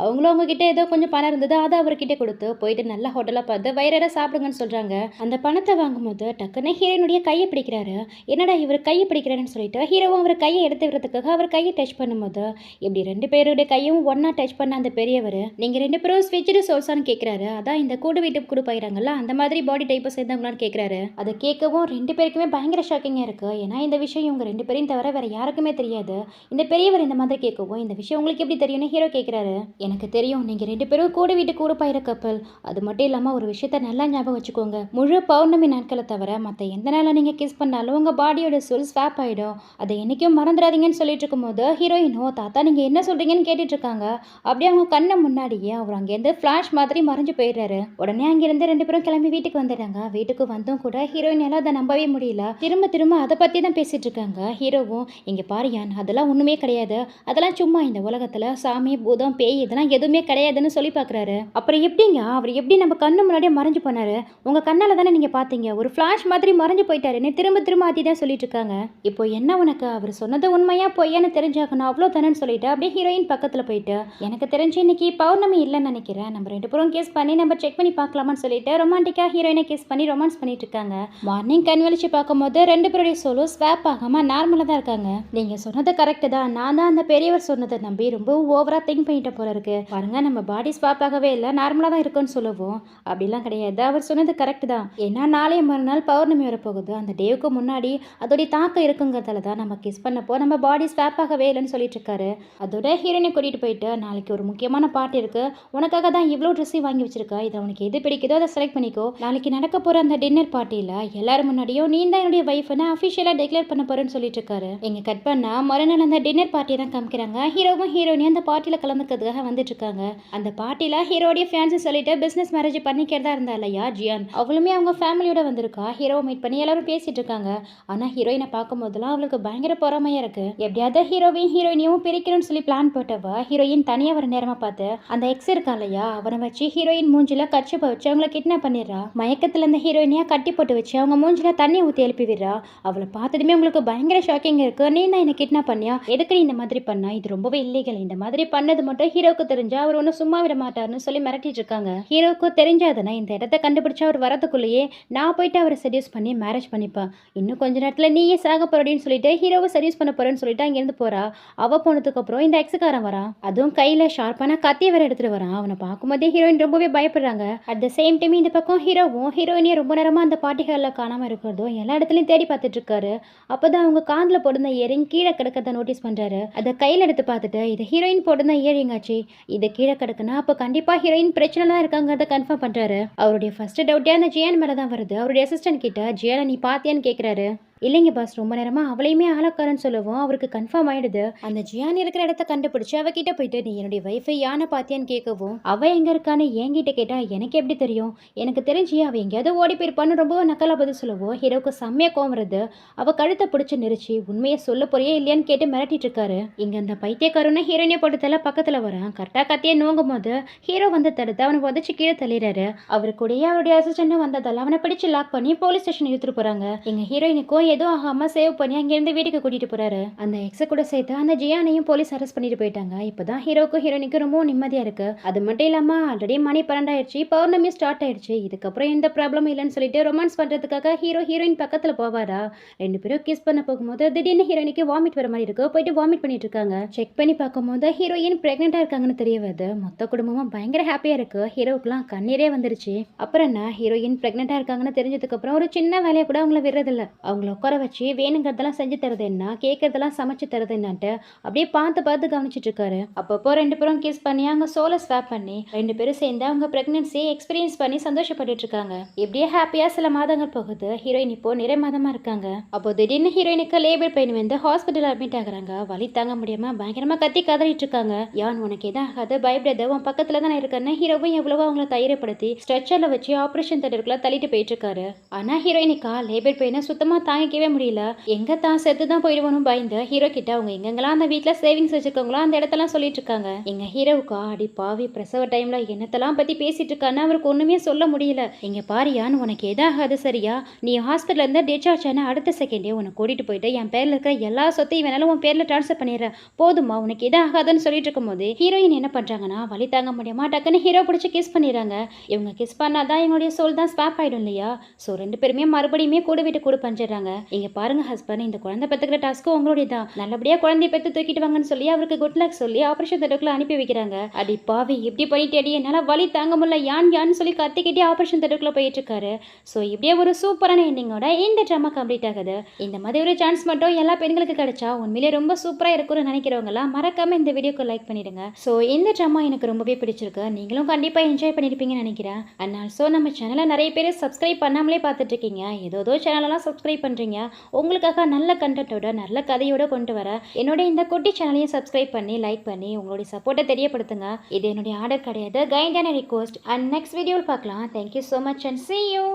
அவங்களும் அவங்க கிட்ட ஏதோ கொஞ்சம் பணம் இருந்தது, அதை அவர்கிட்ட கொடுத்து போயிட்டு நல்ல ஹோட்டலாக பார்த்து வயிறார சாப்பிடுங்கன்னு சொல்றாங்க. அந்த பணத்தை வாங்கும்போது டக்குன்னு ஹீரோயினுடைய கையை பிடிக்கிறாரு. என்னடா இவர் கையை பிடிக்கிறாருன்னு சொல்லிட்டு ஹீரோவும் அவர் கையை எடுத்து விடுறதுக்காக அவர் கையை டச் பண்ணும்போது இப்படி 2 பேருடைய கையும் ஒன்னா டச் பண்ண அந்த பெரியவர் நீங்க 2 பேரும் ஸ்விட்ச்டு சோல்ஸான்னு கேட்கிறாரு. அதான் இந்த கூடு வீட்டுக்கு கூட போயிறாங்கல்ல அந்த மாதிரி பாடி டைப்பை சேர்ந்தவங்களான்னு கேட்கிறாரு. அதை கேட்கவும் 2 பேருக்குமே பயங்கர ஷாக்கிங்காக இருக்கு. ஏன்னா இந்த விஷயம் இவங்க 2 பேரையும் தவிர வேற யாருக்குமே தெரியாது. இந்த பெரியவர் இந்த மாதிரி கேட்கவும் இந்த விஷயம் உங்களுக்கு எப்படி தெரியும்னு ஹீரோ கேட்கிறாரு. எனக்கு தெரியும், நீங்க 2 பேரும் கூடு வீட்டுக்கு கூட போயிற கப்பல். அது மட்டும் இல்லாம ஒரு விஷயத்த நல்லா ஞாபகம் வச்சுக்கோங்க, முழு பௌர்ணமி நாட்களை தவிர மற்ற எந்த நாளில் நீங்க கிஸ் பண்ணாலும் உங்க பாடியோட சோல் ஸ்வாப் ஆயிடும். அதை என்னைக்கும் மறந்துடாதீங்கன்னு சொல்லிட்டு இருக்கும்போது ஹீரோயினோ தாத்தா நீங்க என்ன சொல்றீங்கன்னு கேட்டுட்டு இருக்காங்க. அப்படியே அவங்க கண்ணு முன்னாடியே அவர் அங்கேருந்து ஃபிளாஷ் மாதிரி மறைஞ்சு போயிடுறாரு. உடனே அங்கிருந்து 2 பேரும் கிளம்பி வீட்டுக்கு வந்துடுறாங்க. வீட்டுக்கு வந்தும் கூட ஹீரோயினால அதை நம்பவே முடியல. திரும்ப திரும்ப அதை பத்தி தான் பேசிட்டு இருக்காங்க. ஹீரோவும் இங்க பாரியான் அதெல்லாம் ஒண்ணுமே கிடையாது, அதெல்லாம் சும்மா இந்த உலகத்துல சாமி பூதம் பேய் இதெல்லாம் எதுவுமே கிடையாதுன்னு சொல்லி பாக்குறாரு. அப்புறம் எப்படிங்க அவர் எப்படி நம்ம கண்ணு முன்னாடியே மறைஞ்சு போனாரு, உங்க கண்ணால தானே நீங்க பாத்தீங்க, ஒரு ஃபிளாஷ் மாதிரி மறைஞ்சு போயிட்டாருன்னு திரும்ப திரும்ப அதிதான் சொல்லிட்டு இருக்காங்க. இப்போ என்ன உனக்கு அவர் சொன்னது உண்மையா பொய்யான்னு தெரிஞ்சாக்கணும் அவ்வளோ தானேன்னு சொல்லிட்டு அப்படியே ஹீரோயின் பக்கத்துல போயிட்டு எனக்கு தெரிஞ்சு இன்னைக்கு பௌர்ணமி இல்லைன்னு நினைக்கிறேன், நம்ம 2 பேரும் கேஸ் பண்ணி நம்ம செக் பண்ணி பார்க்கலாமான்னு சொல்லிட்டு ரொமான்டிக்கா ஹீரோயினை கேஸ் பண்ணி ரொமான்ஸ் பண்ணிட்டு இருக்காங்க. மார்னிங் கண் வெளிச்சு பார்க்கும்போது 2 பேருடைய சோலும் ஸ்வாப் ஆகாம நார்மலா தான் இருக்காங்க. நீங்க சொன்னது கரெக்ட் தான், நான் தான் அந்த பெரியவர் சொன்னதை நம்பி ரொம்ப ஓவரா திங்க் பண்ணிட்ட போல இருக்கு. பாருங்க நம்ம பாடி ஸ்வாப் ஆகவே இல்லை, நார்மலா தான் இருக்குன்னு சொல்லுவோம். அப்படிலாம் கிடையாது, அவர் சொன்னது கரெக்ட் தான். ஏன்னா நாளைய மறுநாள் பௌர்ணமி வரப்போகுது, அந்த டேவுக்கு முன்னாடி அதோடைய தாக்கம் இருக்குங்கிறதால தான் நம்ம கிஸ் பண்ணப்போ நம்ம பாடி ஸ்வாப் ஆகவே இல்லைன்னு சொல்லிட்டு இருக்காரு. அதோட ஹீரோயினை கூட்டிட்டு போயிட்டு நாளைக்கு ஒரு முக்கியமான பார்ட்டி இருக்கு, உனக்காக தான் இவ்வளோ ட்ரெஸ்ஸையும் வாங்கி வச்சிருக்கா, இதை உனக்கு எது பிடிக்குதோ அதை செலக்ட் பண்ணிக்கோ. நாளைக்கு நடக்க போற அந்த டின்னர் பார்ட்டியில எல்லாரும் முன்னாடியும் நீ தான் என்னுடைய வைஃப்னு அஃபிஷியலா டிக்ளேர் பண்ண போறேன்னு சொல்லிட்டு இருக்காரு. எங்க கட் பண்ணா மறுநாள் அந்த டின்னர் பார்ட்டியை தான் காமிக்கிறாங்க. ஹீரோவும் ஹீரோயினியும் அந்த பார்ட்டியில கலந்துக்கிறதுக்காக வந்துட்டு இருக்காங்க. அந்த பார்ட்டியில ஹீரோடைய ஃபேன்ஸ் சொல்லிட்டு பிசினஸ் மேரேஜ் பண்ணிக்கிறதா இருந்தா இல்லையா ஜியான், அவளுமே அவங்க ஃபேமிலியோட வந்திருக்கா. ஹீரோவை மீட் பண்ணி எல்லாரும் பேசிட்டு இருக்காங்க. இருக்காங்க. ஆனால் ஹீரோயினை பார்க்கும்போதெல்லாம் அவளுக்கு பயங்கர பொறாமையாக இருக்குது. எப்படியாவது ஹீரோயினையும் பிரிக்கணும்னு சொல்லி பிளான் போட்டவ ஹீரோயின் தனியாக வர நேரமாக பார்த்து அந்த எக்ஸ் இருக்கா இல்லையா அவனை வச்சு ஹீரோயின் மூஞ்சில கர்ச்சிப்பை வச்சு அவங்கள கிட்னாப் பண்ணிடுறா. மயக்கத்தில் இந்த ஹீரோயினையாக கட்டி போட்டு வச்சு அவங்க மூஞ்சில தண்ணி ஊற்றி எழுப்பி விடுறா. அவளை பார்த்ததுமே உங்களுக்கு பயங்கர ஷாக்கிங் இருக்கு. நீ தான் என்ன கிட்னாப் பண்ணியா, எதுக்கு நீ இந்த மாதிரி பண்ணா, இது ரொம்பவே இல்லீகல், இந்த மாதிரி பண்ணது மட்டும் ஹீரோக்கு தெரிஞ்சா அவர் ஒன்றும் சும்மா விட மாட்டாருன்னு சொல்லி மிரட்டிட்டு இருக்காங்க. ஹீரோக்கு தெரிஞ்சாதுன்னா இந்த இடத்த கண்டுபிடிச்சா அவர் வரதுக்குள்ளேயே நான் போயிட்டு அவரை செடியூஸ் பண்ணி மேரேஜ் பண்ணிப்பேன், இன்னும் கொஞ்ச நேரத்தில் நீயே சாக போறடின்னு சொல்லிட்டு ஹீரோவை செடியூஸ் பண்ண போறேன்னு சொல்லிட்டு அங்கேருந்து போறா. அவ போனதுக்கு அப்புறம் இந்த எக்ஸுக்காரன் வரான். அதுவும் கையில ஷார்ப்பான கத்தியை வேற எடுத்துட்டு வரான். அவனை பார்க்கும்போதே ஹீரோயின் ரொம்பவே பயப்படுறாங்க. அட் த சேம் டைம் இந்த பக்கம் ஹீரோவும் ஹீரோயினியும் ரொம்ப நேரமா அந்த பார்ட்டிகளில் காணாம இருக்கிறதும் எல்லா இடத்துலையும் தேடி பார்த்துட்டு இருக்காரு. அப்போதான் அவங்க காதில் போடுந்த இயரிங் கீழே கிடக்கிறத நோட்டீஸ் பண்றாரு. அதை கையில் எடுத்து பார்த்துட்டு இது ஹீரோயின் போடுந்த இயரிங் ஆச்சு, இது கீழே கிடக்குன்னா அப்போ கண்டிப்பா ஹீரோயின் பிரச்சனை தான் இருக்காங்கிறத கன்ஃபார்ம் பண்றாரு. அவருடைய ஃபர்ஸ்ட் டவுட்டே அந்த ஜியான் மேலே தான் வருது. அவருடைய அசிஸ்டன்ட் கிட்ட ஜியானை நீ பாத்தியான்னு கேட்குறாரு. இல்லைங்க பாஸ், ரொம்ப நேரமா அவளையுமே ஆளக்காரன்னு சொல்லவும் அவருக்கு கன்ஃபார்ம் ஆயிடுது. அந்த ஜியான் இருக்கிற இடத்த கண்டுபிடிச்சு அவகிட்ட போயிட்டு நீ என்னுடைய வைஃபை யானை பாத்தியான்னு கேட்கவும் அவ எங்க இருக்கான்னு என்கிட்ட கேட்டா எனக்கு எப்படி தெரியும், எனக்கு தெரிஞ்சு அவ எங்கேயாவது ஓடி போயிருப்பான்னு ரொம்ப நக்கலா பதில் சொல்லவும் ஹீரோக்கு செம்மையா கோவம் வருது. அவ கழுத்தை பிடிச்சு நெரிச்சு உண்மையை சொல்ல போறியே இல்லையான்னு கேட்டு மிரட்டிட்டு இருக்காரு. இங்க அந்த பைத்தியக்காரனை ஹீரோயினை போட்டு தள்ள பக்கத்துல வரான். கரெக்டா கத்தியை நோங்கும் போது ஹீரோ வந்து தடுத்து அவனை உதச்சு கீழே தள்ளிடுறாரு. அவரு கூடயே அவருடைய அசிஸ்டன்ட் வந்ததால அவனை பிடிச்சு லாக் பண்ணி போலீஸ் ஸ்டேஷன் இழுத்துட்டு போறாங்க. எங்க ஹீரோயினுக்கும் எதுவும் ஆகாம சேவ் பண்ணி அங்கிருந்து வீட்டுக்கு கூட்டிட்டு போறாரு. அந்த எக்ஸ கூட சேர்த்து அந்த ஜியானையும் போலீஸ் அரெஸ்ட் பண்ணிட்டு போயிட்டாங்க. இப்பதான் ஹீரோக்கும் ஹீரோயினுக்கும் ரொம்ப நிம்மதியா இருக்கு. அது மட்டும் இல்லாம ஆல்ரெடி மணி 12 ஆயிடுச்சு, பௌர்ணமி ஸ்டார்ட் ஆயிடுச்சு, இதுக்கப்புறம் எந்த ப்ராப்ளமும் இல்லைன்னு சொல்லிட்டு ரொமான்ஸ் பண்றதுக்காக ஹீரோயின் பக்கத்துல போவாரா. ரெண்டு பேரும் கிஸ் பண்ண போகும்போது திடீர்னு ஹீரோயினுக்கு வாமிட் வர மாதிரி இருக்கு. போயிட்டு வாமிட் பண்ணிட்டு இருக்காங்க. செக் பண்ணி பார்க்கும்போது ஹீரோயின் பிரெக்னெண்டா இருக்காங்கன்னு தெரிய வருது. மொத்த குடும்பமும் பயங்கர ஹாப்பியா இருக்கு. ஹீரோக்குலாம் கண்ணீரே வந்துருச்சு. அப்புறம் என்ன, ஹீரோயின் பிரெக்னெண்டா இருக்காங்கன்னு தெரிஞ்சதுக்கு அப்புறம் ஒரு சின்ன வேலையை கூட அவங்கள விடுறதில்ல. அவங்கள உட்கார வச்சு வேணுங்கிறதெல்லாம் செஞ்சு தரது என்ன, கேட்கறதெல்லாம் சமைச்சு தரது என்னன்ட்டு அப்படியே பார்த்து கவனிச்சிட்டு இருக்காரு. அப்பப்போ ரெண்டு பேரும் கிஸ் பண்ணி அங்கே சோலை ஸ்வாப் பண்ணி ரெண்டு பேரும் சேர்ந்து அவங்க பிரெக்னன்சியை எக்ஸ்பீரியன்ஸ் பண்ணி சந்தோஷப்பட்டு இருக்காங்க. இப்படியே ஹாப்பியா சில மாதங்கள் போகுது. ஹீரோயின் இப்போ நிறை மாதமா இருக்காங்க. அப்போ திடீர்னு ஹீரோயினுக்கு லேபர் பெயின் வந்து ஹாஸ்பிட்டல் அட்மிட் ஆகுறாங்க. வலி தாங்க முடியாம பயங்கரமா கத்தி கதறிட்டு இருக்காங்க. யான் உனக்கு எதாவது ஆகாது, பயப்படாத, உன் பக்கத்துல தான் இருக்கேன்னு ஹீரோவும் எவ்வளவோ அவங்கள தைரியப்படுத்தி ஸ்ட்ரெச்சர்ல வச்சு ஆபரேஷன் தேட்டருக்குள்ள தள்ளிட்டு போயிட்டு இருக்காரு. ஆனா ஹீரோயினுக்கா லேபர் பெயினை சுத்தமா தாங்கிக்கவே முடியல. எங்க தான் செத்து தான் போயிடுவோம் பயந்து ஹீரோ கிட்ட அவங்க எங்கெங்கெல்லாம் அந்த வீட்டுல சேவிங்ஸ் வச்சிருக்காங்களோ அந்த இடத்தெல்லாம் சொல்லிட்டு இருக்காங்க. எங்க ஹீரோவுக்கா அடி பாவி பிரசவ டைம்ல என்னத்தெல்லாம் பத்தி பேசிட்டு இருக்கான்னு அவருக்கு ஒண்ணுமே சொல்ல முடியல. இங்க பாரியான்னு உனக்கு எதாகாது சரியா, நீ ஹாஸ்பிட்டல்ல இருந்து டிஸ்சார்ஜ் ஆன அடுத்த செகண்டே உன்னை கூட்டிட்டு போயிட்டு என் பேர்ல இருக்கிற எல்லா சொத்தையும் வேணாலும் உன் பேர்ல டிரான்ஸ்ஃபர் பண்ணிடுற, போதுமா, உனக்கு எதாகாதுன்னு சொல்லிட்டு இருக்கும் போது ஹீரோயின் என்ன பண்றாங்கன்னா வலி தாங்க முடியாம டக்குன்னு ஹீரோ பிடிச்சி கிஸ் பண்ணிடுறாங்க. இவங்க கிஸ் பண்ணாதான் எங்களுடைய சோல் தான் ஸ்வாப் ஆயிடும் இல்லையா. ஸோ ரெண்டு பேருமே மறுபடியுமே கூட விட்டு கூட பஞ்சிடுறாங்க. இங்க பாருங்க ஹஸ்பண்ட், இந்த குழந்தை பெற்றுக்கிற டாஸ்க்கு உங்களுடைய தான், நல்லபடியா குழந்தைய பெற்று தூக்கிட்டு வாங்கன்னு சொல்லி அவருக்கு குட் லக் சொல்லி ஆபரேஷன் தேட்டருக்குள்ள அனுப்பி வைக்கிறாங்க. அடி பாவி இப்படி பண்ணிட்டேடி, என்னால வலி தாங்க முடியல, யான்னு சொல்லி கத்திக்கிட்டே ஆபரேஷன் தேட்டருக்குள்ள போயிட்டு இருக்காரு. ஸோ இப்படியே ஒரு சூப்பரான எண்டிங்கோட இந்த ட்ராமா கம்ப்ளீட் ஆகுது. இந்த மாதிரி ஒரு சான்ஸ் மட்டும் எல்லா பெண்களுக்கு கிடைச்சா உண்மையிலே ரொம்ப சூப்பரா இருக்கும்னு நினைக்கிறவங்களாம் மறக்காம இந்த வீடியோக்கு லைக் பண்ணிடுங்க. ஸோ இந்த ட்ராமா எனக்கு ரொம்பவே பிடிச்சிருக்கு, நீங்களும் கண்டிப்பா என்ஜாய் பண்ணிருப்பீங்கன்னு நினைக்கிறேன். அண்ட் ஆல்சோ நம்ம சேனலை நிறைய பேர் சப்ஸ்கிரைப் பண்ணாமலே பார்த்துட்டு இருக்கீங்க, ஏதோ சேனலெல்லாம் சப்ஸ்கிரைப் பண்றீங்க. உங்களுக்காக நல்ல கண்டென்ட்டோட நல்ல கதையோட கொண்டு வர என்னோட இந்த குட்டி சேனலையும் சப்ஸ்கிரைப் பண்ணி லைக் பண்ணி உங்களுடைய சப்போர்ட்டை தெரியப்படுத்துங்க. இது என்னுடைய ஆர்டர் கிடையாது, கைண்டான ரிக்வெஸ்ட். அண்ட் நெக்ஸ்ட் வீடியோவில் பார்க்கலாம். Thank you so much and see you.